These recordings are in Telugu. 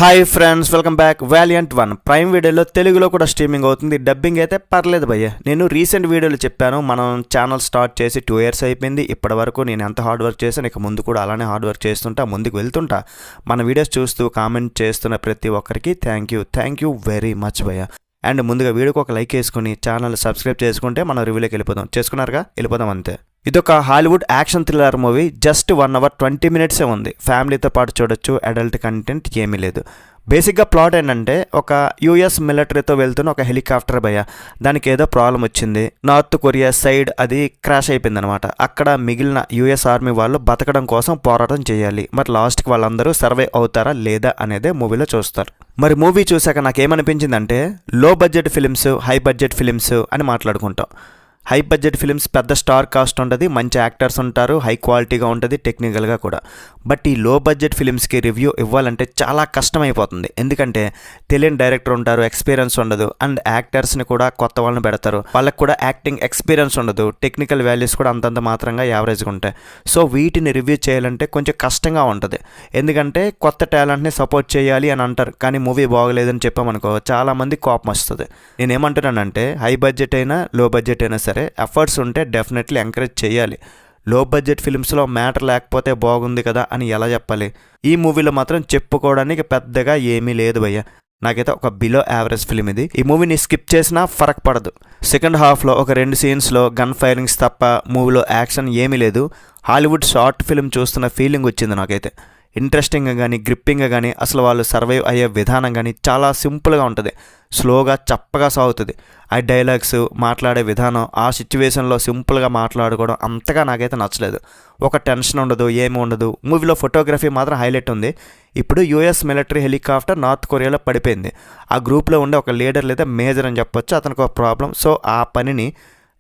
Hi friends, welcome back. Valiant 1 prime వీడియోలో తెలుగులో కూడా స్ట్రీమింగ్ అవుతుంది. డబ్బింగ్ అయితే పర్లేదు భయ్య. నేను రీసెంట్ వీడియోలో చెప్పాను, మనం ఛానల్ స్టార్ట్ చేసి 2 years అయిపోయింది. ఇప్పటి వరకు నేను ఎంత హార్డ్ వర్క్ చేశాను, ఇక ముందు కూడా అలానే హార్డ్ వర్క్ చేస్తుంటా, ముందుకు వెళ్తుంటా. మన వీడియోస్ చూస్తూ కామెంట్ చేస్తున్న ప్రతి ఒక్కరికి థ్యాంక్ యూ వెరీ మచ్ భయ్య. అండ్ ముందుగా వీడియోకి ఒక లైక్ వేసుకుని ఛానల్ సబ్స్క్రైబ్ చేసుకుంటే మనం రివ్యూలోకి వెళ్ళిపోదాం. చేసుకున్నారుగా, వెళ్ళిపోదాం అంతే. ఇదొక Hollywood action thriller movie. Just 1 hour 20 minutes ఉంది. ఫ్యామిలీతో పాటు చూడొచ్చు. అడల్ట్ కంటెంట్ ఏమీ లేదు. బేసిక్గా ప్లాట్ ఏంటంటే, ఒక యుఎస్ మిలిటరీతో వెళ్తున్న ఒక హెలికాప్టర్ భయ్య, దానికి ఏదో ప్రాబ్లం వచ్చింది. నార్త్ కొరియా సైడ్ అది క్రాష్ అయిపోయింది అనమాట. అక్కడ మిగిలిన యుఎస్ ఆర్మీ వాళ్ళు బతకడం కోసం పోరాటం చేయాలి. మరి లాస్ట్కి వాళ్ళందరూ సర్వే అవుతారా లేదా అనేదే మూవీలో చూస్తారు. మరి మూవీ చూశాక నాకేమనిపించిందంటే, లో budget films, high budget films అని మాట్లాడుకుంటాం. హై బడ్జెట్ ఫిలిమ్స్ పెద్ద స్టార్ కాస్ట్ ఉంటుంది, మంచి యాక్టర్స్ ఉంటారు, హై క్వాలిటీగా ఉంటుంది టెక్నికల్గా కూడా. బట్ ఈ లో బడ్జెట్ ఫిలిమ్స్కి రివ్యూ ఇవ్వాలంటే చాలా కష్టమైపోతుంది. ఎందుకంటే తెలియని డైరెక్టర్ ఉంటారు, ఎక్స్పీరియన్స్ ఉండదు. అండ్ యాక్టర్స్ని కూడా కొత్త వాళ్ళని పెడతారు, వాళ్ళకి కూడా యాక్టింగ్ ఎక్స్పీరియన్స్ ఉండదు. టెక్నికల్ వాల్యూస్ కూడా అంతంత మాత్రంగా యావరేజ్గా ఉంటాయి. సో వీటిని రివ్యూ చేయాలంటే కొంచెం కష్టంగా ఉంటుంది. ఎందుకంటే కొత్త టాలెంట్ని సపోర్ట్ చేయాలి అని అంటారు, కానీ మూవీ బాగోలేదని చెప్పామనుకో చాలామంది కోపం వస్తుంది. నేనేమంటున్నానంటే, హై బడ్జెట్ అయినా లో బడ్జెట్ అయినా సరే ఎఫర్ట్స్ ఉంటే డెఫినెట్లీ ఎంకరేజ్ చేయాలి. లో బడ్జెట్ ఫిల్మ్స్లో మ్యాటర్ లేకపోతే బాగుంది కదా అని ఎలా చెప్పాలి? ఈ మూవీలో మాత్రం చెప్పుకోవడానికి పెద్దగా ఏమీ లేదు భయ్య. నాకైతే ఒక బిలో యావరేజ్ ఫిలిం ఇది. ఈ మూవీని స్కిప్ చేసినా ఫరక్ పడదు. సెకండ్ హాఫ్లో ఒక 2 scenesలో గన్ ఫైరింగ్స్ తప్ప మూవీలో యాక్షన్ ఏమీ లేదు. హాలీవుడ్ షార్ట్ ఫిల్మ్ చూస్తున్న ఫీలింగ్ వచ్చింది నాకైతే. ఇంట్రెస్టింగ్గా కానీ, గ్రిప్పింగ్గా కానీ, అసలు వాళ్ళు సర్వైవ్ అయ్యే విధానం కానీ చాలా సింపుల్గా ఉంటుంది. స్లోగా చప్పగా సాగుతుంది. ఆ డైలాగ్స్, మాట్లాడే విధానం, ఆ సిచ్యువేషన్లో సింపుల్గా మాట్లాడుకోవడం అంతగా నాకైతే నచ్చలేదు. ఒక టెన్షన్ ఉండదు, ఏమి ఉండదు. మూవీలో ఫోటోగ్రఫీ మాత్రం హైలైట్ ఉంది. ఇప్పుడు యుఎస్ మిలిటరీ హెలికాప్టర్ నార్త్ కొరియాలో పడిపోయింది. ఆ గ్రూప్లో ఉండే ఒక లీడర్ లేదా మేజర్ అని చెప్పొచ్చు, అతనికి ఒక ప్రాబ్లం. సో ఆ పనిని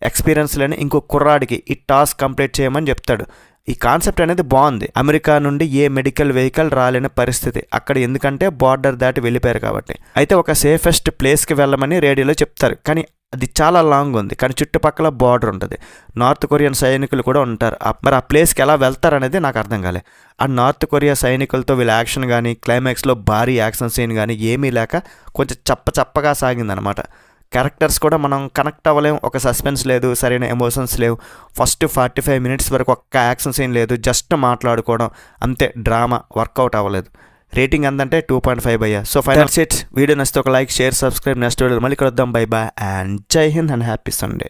ఎక్స్పీరియన్స్ లేని ఇంకో కుర్రాడికి ఈ టాస్క్ కంప్లీట్ చేయమని చెప్తాడు. ఈ కాన్సెప్ట్ అనేది బాగుంది. అమెరికా నుండి ఏ మెడికల్ వెహికల్ రాలేని పరిస్థితి అక్కడ, ఎందుకంటే బార్డర్ దాటి వెళ్ళిపోయారు కాబట్టి. అయితే ఒక సేఫెస్ట్ ప్లేస్కి వెళ్ళమని రేడియోలో చెప్తారు, కానీ అది చాలా లాంగ్ ఉంది. కానీ చుట్టుపక్కల బార్డర్ ఉంటుంది, నార్త్ కొరియన్ సైనికులు కూడా ఉంటారు. మరి ఆ ప్లేస్కి ఎలా వెళ్తారనేది నాకు అర్థం కాలే. ఆ నార్త్ కొరియా సైనికులతో వీళ్ళ యాక్షన్ కానీ, క్లైమాక్స్లో భారీ యాక్షన్ సీన్ కానీ ఏమీ లేక కొంచెం చప్పగా సాగిందనమాట. క్యారెక్టర్స్ కూడా మనం కనెక్ట్ అవ్వలేం. ఒక సస్పెన్స్ లేదు, సరైన ఎమోషన్స్ లేవు. ఫస్ట్ 45 minutes వరకు ఒక్క యాక్షన్ సీన్ లేదు, జస్ట్ మాట్లాడుకోవడం అంతే. డ్రామా వర్కౌట్ అవ్వలేదు. రేటింగ్ ఎంతంటే 2.5 భయ్య. So final sets. వీడియో నచ్చితే ఒక like, share, subscribe. Next video మళ్ళీ కలుద్దాం. బై అండ్ జై హింద్ అండ్ హ్యాపీ సండే.